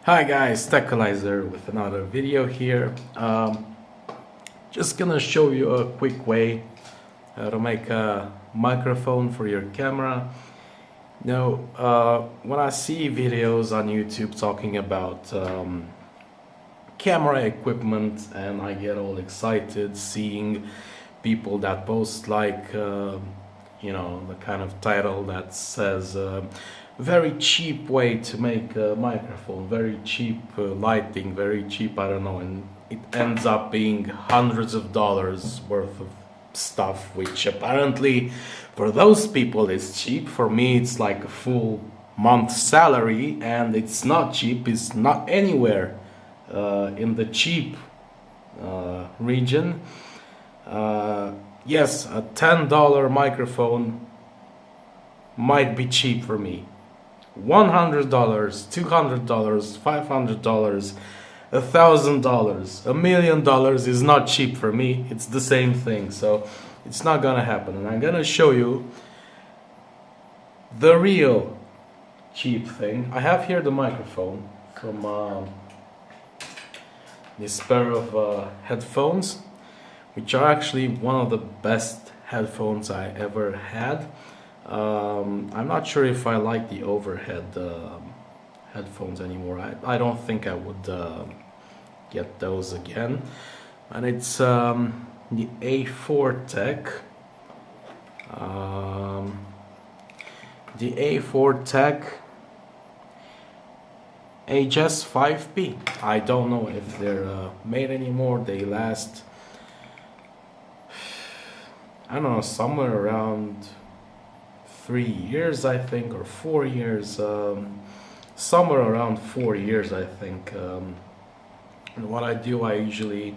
Hi guys, Techalyzer with another video here. Just gonna show you a quick way how to make a microphone for your camera. When I see videos on YouTube talking about camera equipment, and I get all excited seeing people that post the kind of title that says very cheap way to make a microphone, very cheap lighting, very cheap, I don't know, and it ends up being hundreds of dollars worth of stuff, which apparently for those people is cheap. For me it's like a full month's salary, and it's not cheap. It's not anywhere in the cheap region. Yes, a $10 microphone might be cheap for me. $100, $200, $500, $1,000, $1,000,000 is not cheap for me. It's the same thing, so it's not gonna happen. And I'm gonna show you the real cheap thing. I have here the microphone from this pair of headphones, which are actually one of the best headphones I ever had. I'm not sure if I like the overhead headphones anymore. I don't think I would get those again. And it's the A4 Tech. The A4 Tech HS5P. I don't know if they're made anymore. They last, I don't know, somewhere around 3 years, I think, or 4 years, somewhere around 4 years, I think. And what I do, I usually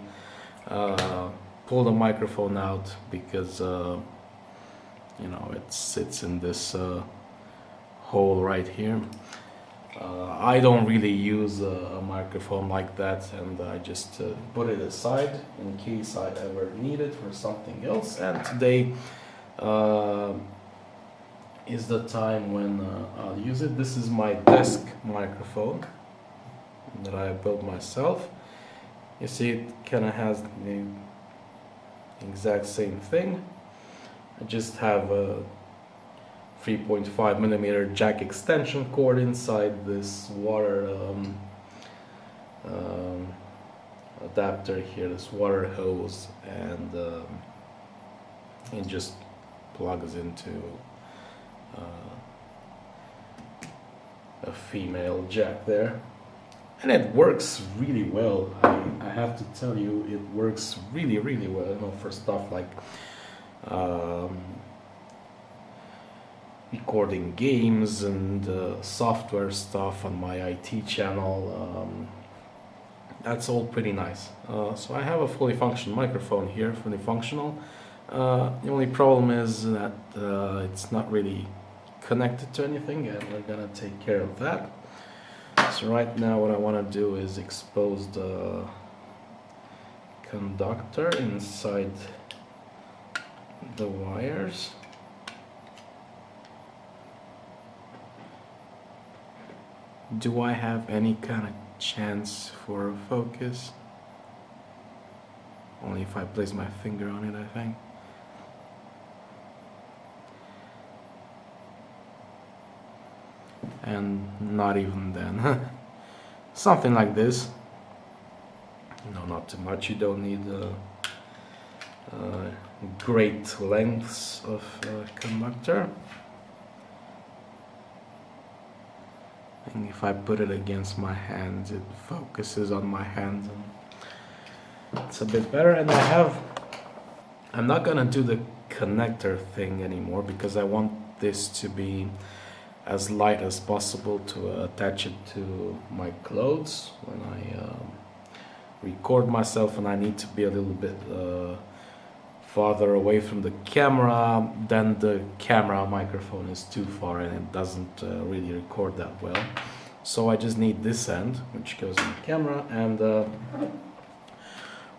pull the microphone out because it sits in this hole right here. I don't really use a microphone like that, and I just put it aside in case I ever need it for something else. And today is the time when I'll use it. This is my desk microphone that I built myself. You see, it kind of has the exact same thing. I just have a 3.5mm jack extension cord inside this water adapter here, this water hose, and it just plugs into a female jack there, and it works really well. I have to tell you, it works really well, for stuff like recording games and software stuff on my IT channel. That's all pretty nice. So I have a fully functional microphone here, fully functional. The only problem is that it's not really connected to anything, and we're gonna take care of that. So right now what I want to do is expose the conductor inside the wires. Do I have any kind of chance for focus? Only if I place my finger on it, I think. And not even then. Something like this. No, not too much. You don't need great lengths of conductor. And if I put it against my hands, it focuses on my hands, and it's a bit better. And I'm not gonna do the connector thing anymore because I want this to be as light as possible to attach it to my clothes when I record myself, and I need to be a little bit farther away from the camera. Then the camera microphone is too far and it doesn't really record that well. So I just need this end, which goes in the camera. And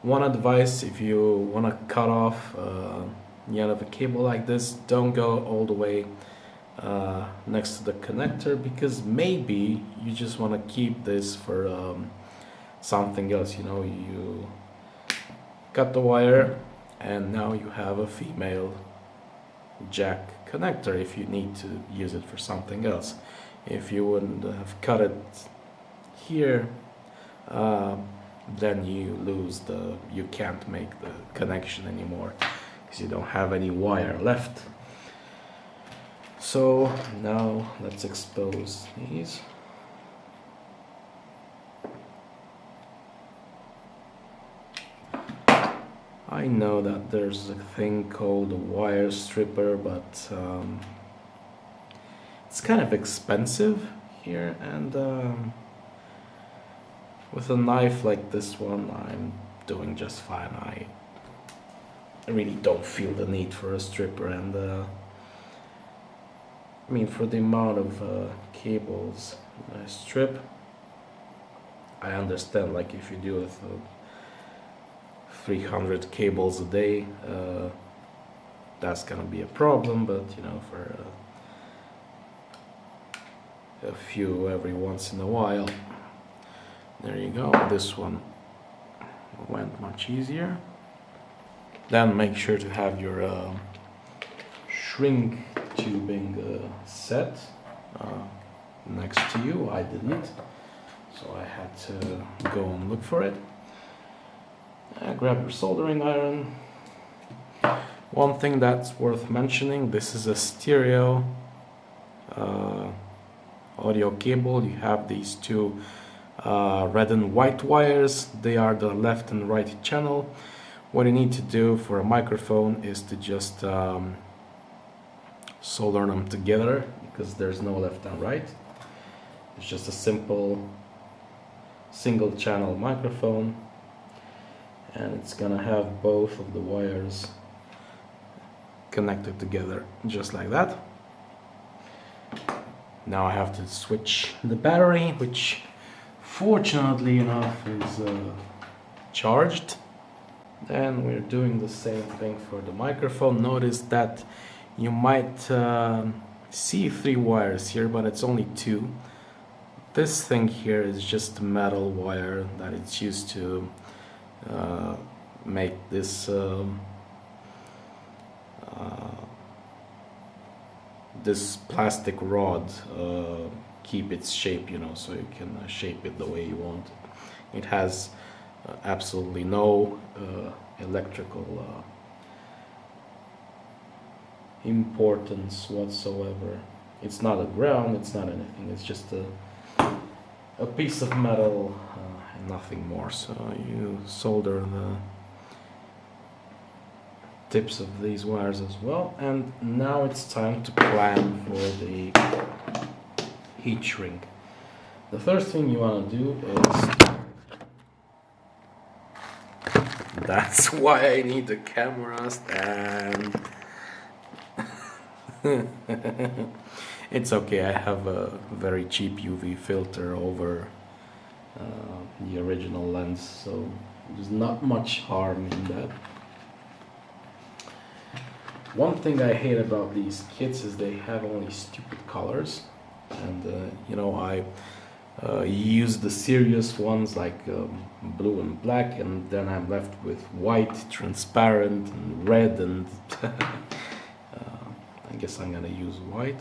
one advice, if you want to cut off the end of a cable like this, don't go all the way next to the connector, because maybe you just want to keep this for something else. You know, you cut the wire and now you have a female jack connector if you need to use it for something else. If you wouldn't have cut it here, then you can't make the connection anymore because you don't have any wire left. So now let's expose these. I know that there's a thing called a wire stripper, but it's kind of expensive here, and with a knife like this one I'm doing just fine. I really don't feel the need for a stripper, and I mean, for the amount of cables I strip, I understand, like if you deal with 300 cables a day, that's gonna be a problem, but you know, for a few every once in a while, there you go. This one went much easier. Then make sure to have your shrink tubing set next to you. I didn't, so I had to go and look for it. Grab your soldering iron. One thing that's worth mentioning, this is a stereo audio cable. You have these two red and white wires. They are the left and right channel. What you need to do for a microphone is to just solder them together, because there's no left and right. It's just a simple single channel microphone, and it's gonna have both of the wires connected together just like that. Now I have to switch the battery, which fortunately enough is charged. Then we're doing the same thing for the microphone. Notice that you might see 3 wires here, but it's only 2. This thing here is just a metal wire that it's used to make this this plastic rod keep its shape, you know, so you can shape it the way you want. It has absolutely no electrical importance whatsoever. It's not a ground, it's not anything, it's just a piece of metal and nothing more. So you solder the tips of these wires as well, and now it's time to plan for the heat shrink. The first thing you want to do is, that's why I need the camera stand. It's okay, I have a very cheap UV filter over the original lens, so there's not much harm in that. One thing I hate about these kits is they have only stupid colors, and you know, I use the serious ones like blue and black, and then I'm left with white, transparent, and red, and I guess I'm gonna use white.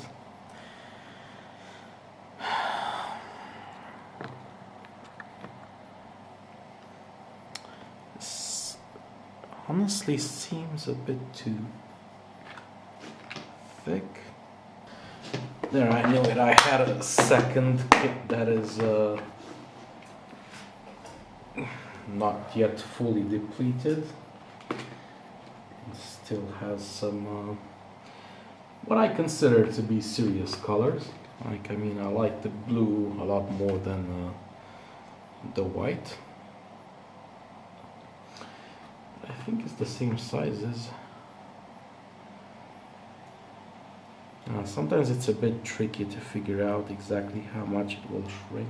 This honestly seems a bit too thick. There, I knew it. I had a second kit that is not yet fully depleted. It still has some what I consider to be serious colors. Like, I mean, I like the blue a lot more than the white. I think it's the same sizes. Sometimes it's a bit tricky to figure out exactly how much it will shrink.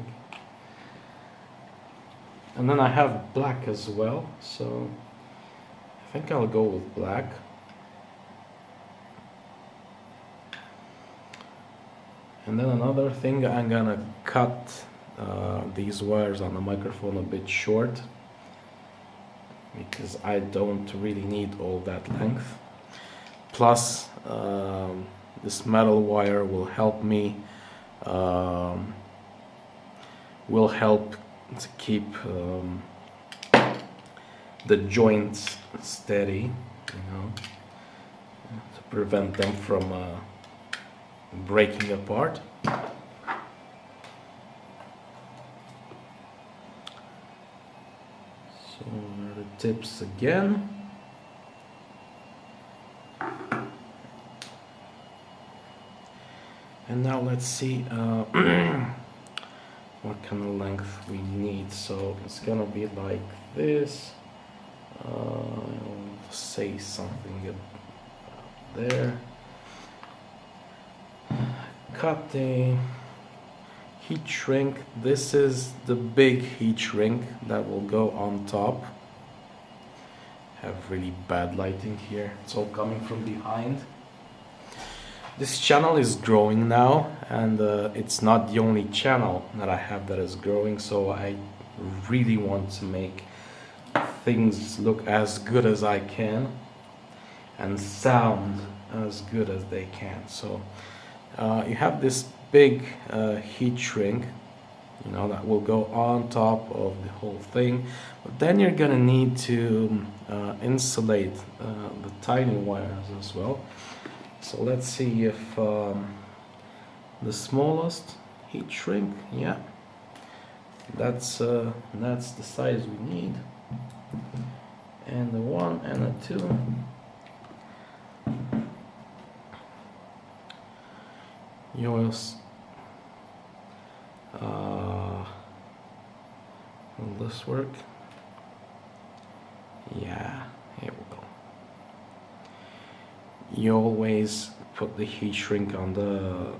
And then I have black as well, so I think I'll go with black. And then another thing, I'm gonna cut these wires on the microphone a bit short, because I don't really need all that length. Plus, this metal wire will help me, will help to keep the joints steady, you know, to prevent them from breaking apart. So the tips again. And now let's see what kind of length we need. So it's gonna be like this. I'll say something about there. Cut the heat shrink. This is the big heat shrink that will go on top. Have really bad lighting here. It's all coming from behind. This channel is growing now, and it's not the only channel that I have that is growing, so I really want to make things look as good as I can and sound as good as they can. So you have this big heat shrink, you know, that will go on top of the whole thing, but then you're gonna need to insulate the tiny wires as well. So let's see if the smallest heat shrink, yeah, that's the size we need, and the 1 and the 2. Will this work? Yeah, here we go. You always put the heat shrink on the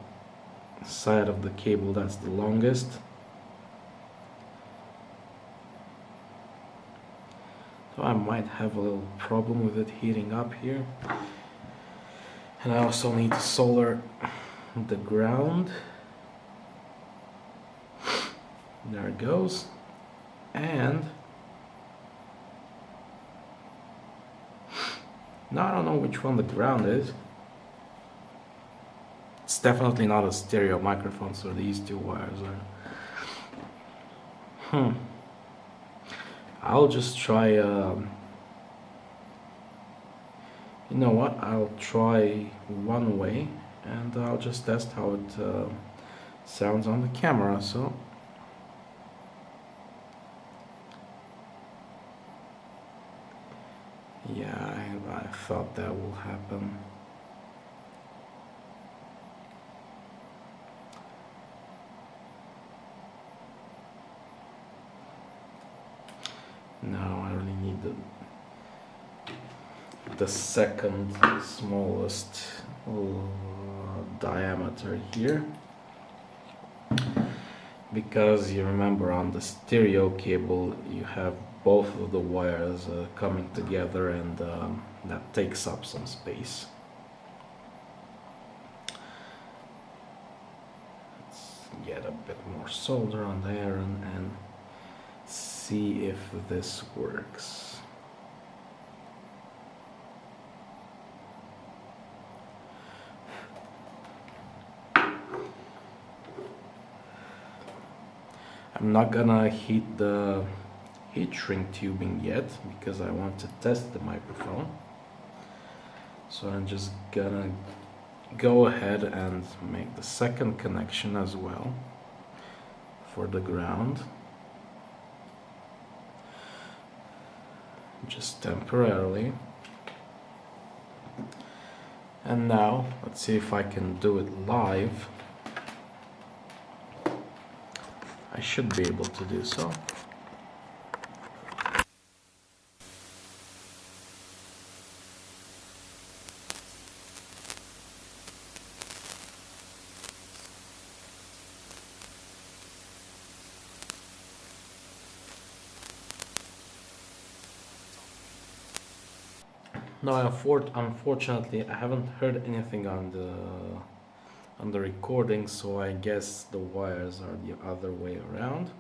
side of the cable that's the longest. So I might have a little problem with it heating up here. And I also need to solder the ground. There it goes. And now I don't know which one the ground is. It's definitely not a stereo microphone, so these two wires are. I'll just try. You know what? I'll try one way, and I'll just test how it sounds on the camera. So. Yeah, I thought that will happen. Now I really need the second smallest diameter here, because you remember on the stereo cable you have both of the wires coming together, and that takes up some space. Let's get a bit more solder on there and see if this works. I'm not gonna heat the heat shrink tubing yet because I want to test the microphone. So I'm just gonna go ahead and make the second connection as well for the ground. Just temporarily. And now let's see if I can do it live. I should be able to do so. No, unfortunately, I haven't heard anything on on the recording, so I guess the wires are the other way around.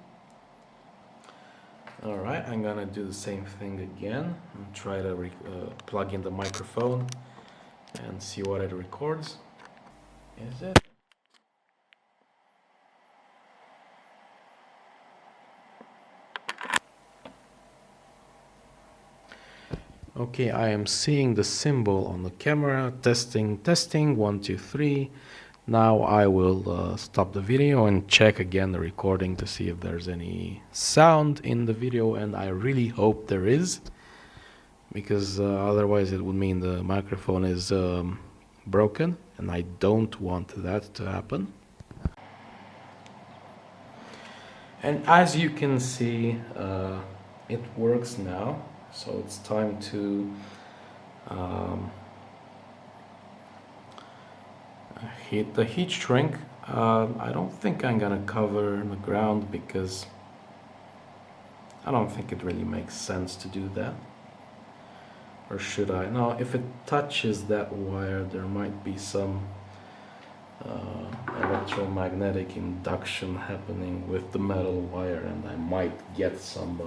Alright, I'm gonna do the same thing again and try to plug in the microphone and see what it records. Is it? Okay, I am seeing the symbol on the camera. Testing, testing, 1, 2, 3. Now I will stop the video and check again the recording to see if there's any sound in the video, and I really hope there is, because otherwise it would mean the microphone is broken, and I don't want that to happen. And as you can see, it works now, so it's time to hit the heat shrink. I don't think I'm gonna cover the ground because I don't think it really makes sense to do that. Or should I? No, if it touches that wire, there might be some electromagnetic induction happening with the metal wire, and I might get some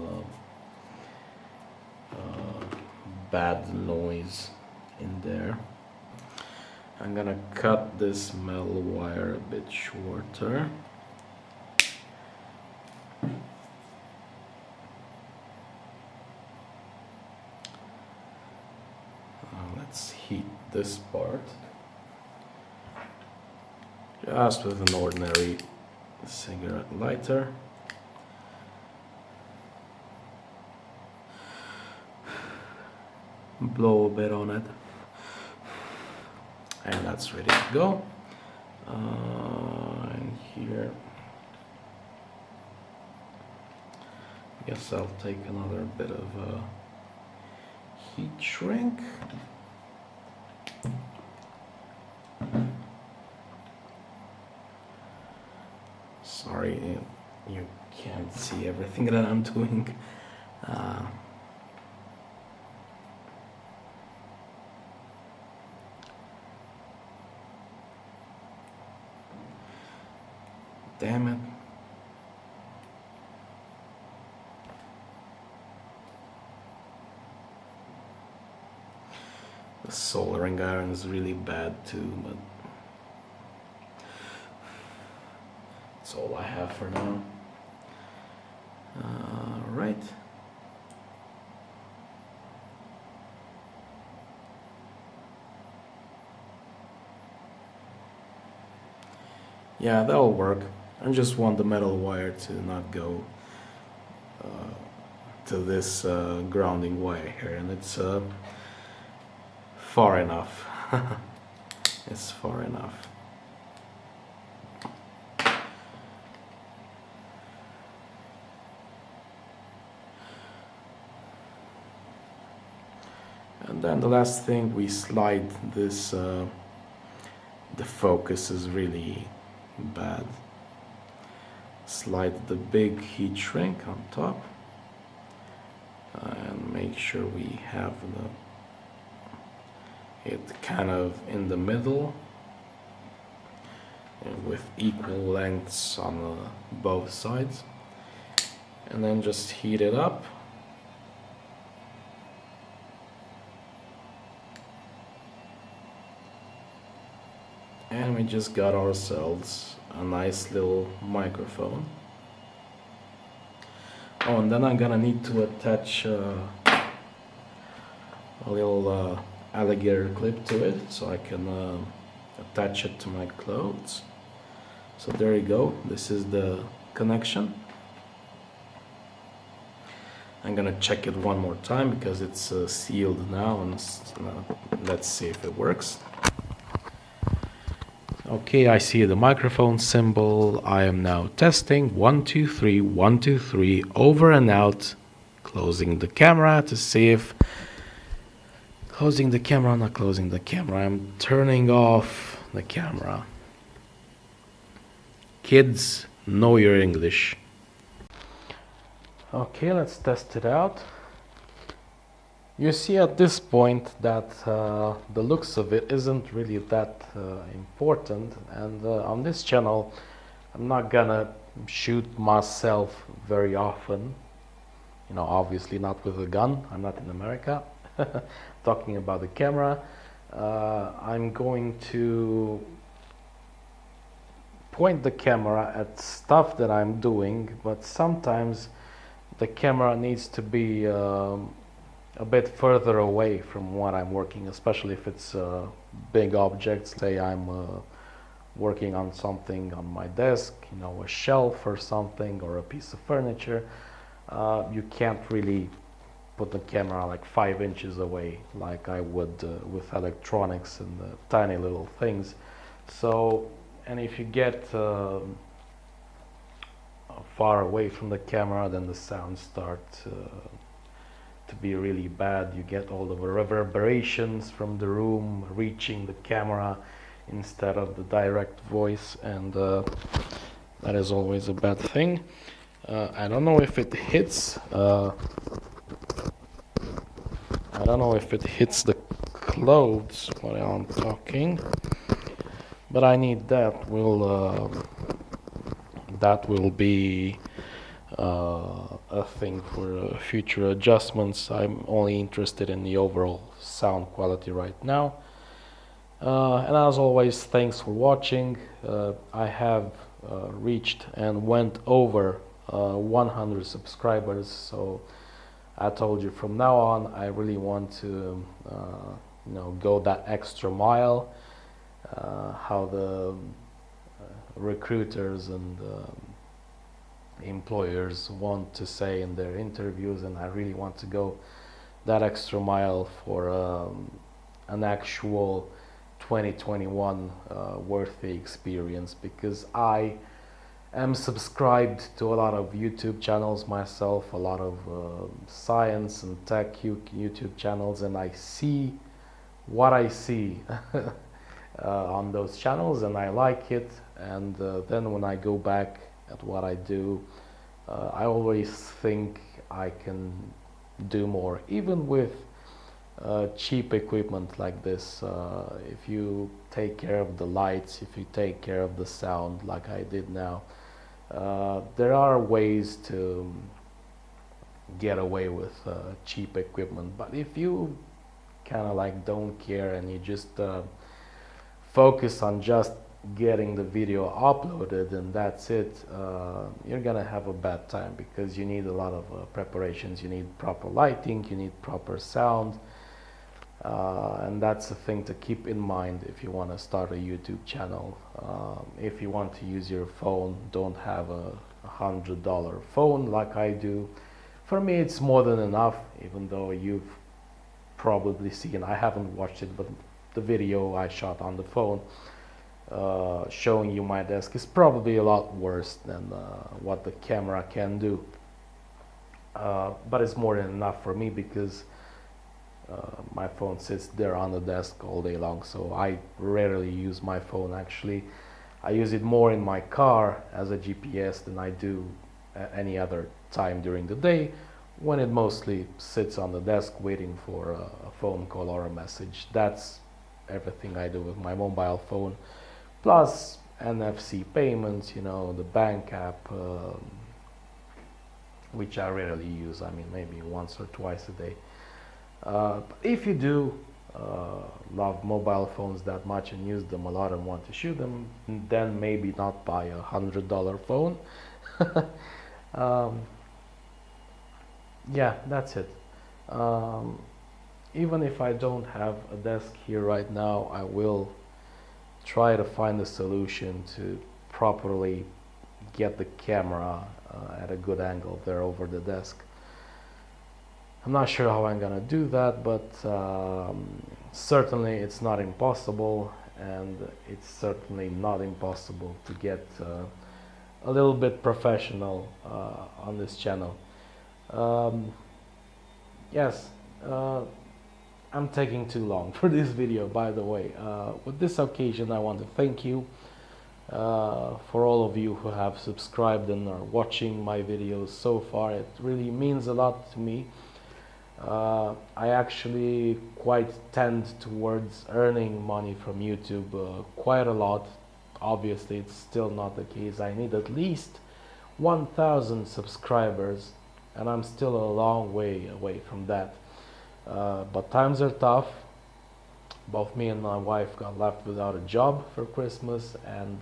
bad noise in there. I'm gonna cut this metal wire a bit shorter. Let's heat this part just with an ordinary cigarette lighter. Blow a bit on it. And that's ready to go. And here, I guess I'll take another bit of heat shrink. Sorry, you can't see everything that I'm doing. Damn it. The soldering iron is really bad too, but that's all I have for now. Right. Yeah, that'll work. I just want the metal wire to not go to this grounding wire here, and it's far enough. It's far enough. And then the last thing, we slide this, the focus is really bad. Slide the big heat shrink on top and make sure we have it kind of in the middle and with equal lengths on both sides, and then just heat it up. And we just got ourselves a nice little microphone. Oh, and then I'm gonna need to attach a little alligator clip to it so I can attach it to my clothes. So there you go, this is the connection. I'm gonna check it one more time because it's sealed now, and let's see if it works. Okay, I see the microphone symbol. I am now testing 1, 2, 3, 1, 2, 3, over and out. Closing the camera to see if closing the camera, not closing the camera. I'm turning off the camera. Kids, know your English. Okay, let's test it out. You see at this point that the looks of it isn't really that important, and on this channel I'm not gonna shoot myself very often, you know, obviously not with a gun. I'm not in America. Talking about the camera, I'm going to point the camera at stuff that I'm doing, but sometimes the camera needs to be a bit further away from what I'm working, especially if it's big objects. Say I'm working on something on my desk, you know, a shelf or something, or a piece of furniture. You can't really put the camera like 5 inches away like I would with electronics and tiny little things. So, and if you get far away from the camera, then the sounds start to be really bad. You get all the reverberations from the room reaching the camera instead of the direct voice, and that is always a bad thing. I don't know if it hits I don't know if it hits the clothes while I'm talking, but I need that will be a thing for future adjustments. I'm only interested in the overall sound quality right now. And as always, thanks for watching. I have reached and went over 100 subscribers, so I told you from now on I really want to you know, go that extra mile, how the recruiters and employers want to say in their interviews, and I really want to go that extra mile for an actual 2021 worthy experience, because I am subscribed to a lot of YouTube channels myself, a lot of science and tech YouTube channels, and I see what I see on those channels, and I like it. And then when I go back at what I do, I always think I can do more, even with cheap equipment like this. If you take care of the lights, if you take care of the sound like I did now, there are ways to get away with cheap equipment. But if you kind of like don't care and you just focus on just getting the video uploaded and that's it, you're gonna have a bad time, because you need a lot of preparations. You need proper lighting, you need proper sound, and that's a thing to keep in mind if you want to start a YouTube channel. If you want to use your phone, don't have a $100 phone like I do. For me it's more than enough, even though you've probably seen, I haven't watched it, but the video I shot on the phone showing you my desk is probably a lot worse than what the camera can do, but it's more than enough for me, because my phone sits there on the desk all day long, so I rarely use my phone. Actually, I use it more in my car as a GPS than I do any other time during the day, when it mostly sits on the desk waiting for a phone call or a message. That's everything I do with my mobile phone, plus NFC payments, you know, the bank app, which I rarely use. I mean, maybe once or twice a day. If you do love mobile phones that much and use them a lot and want to shoot them, then maybe not buy a $100 phone. Yeah, that's it. Even if I don't have a desk here right now, I will try to find a solution to properly get the camera at a good angle there over the desk. I'm not sure how I'm gonna do that, but certainly it's not impossible, and it's certainly not impossible to get a little bit professional on this channel. Yes, I'm taking too long for this video, by the way. With this occasion I want to thank you for all of you who have subscribed and are watching my videos so far. It really means a lot to me. I actually quite tend towards earning money from YouTube quite a lot. Obviously, it's still not the case. I need at least 1,000 subscribers, and I'm still a long way away from that. But times are tough. Both me and my wife got left without a job for Christmas, and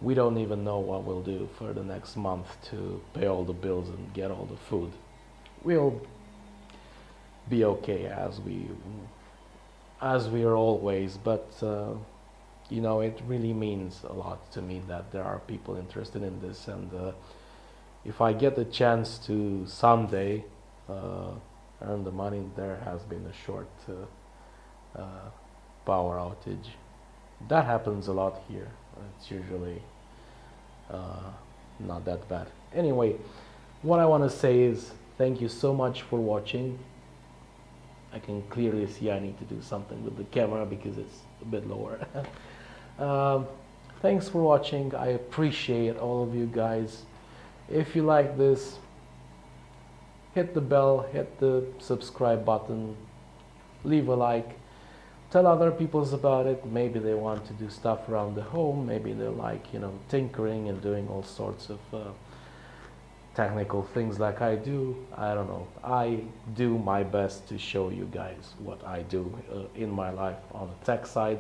we don't even know what we'll do for the next month to pay all the bills and get all the food. We'll be okay as we are always, but you know, it really means a lot to me that there are people interested in this, and if I get the chance to someday earn the money, there has been a short power outage. That happens a lot here. It's usually not that bad. Anyway, what I want to say is thank you so much for watching. I can clearly see I need to do something with the camera because it's a bit lower. Thanks for watching. I appreciate all of you guys. If you like this, hit the bell, hit the subscribe button, leave a like, tell other people about it. Maybe they want to do stuff around the home. Maybe they like, you know, tinkering and doing all sorts of technical things like I do. I don't know. I do my best to show you guys what I do in my life on the tech side.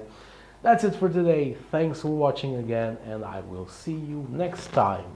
That's it for today. Thanks for watching again, and I will see you next time.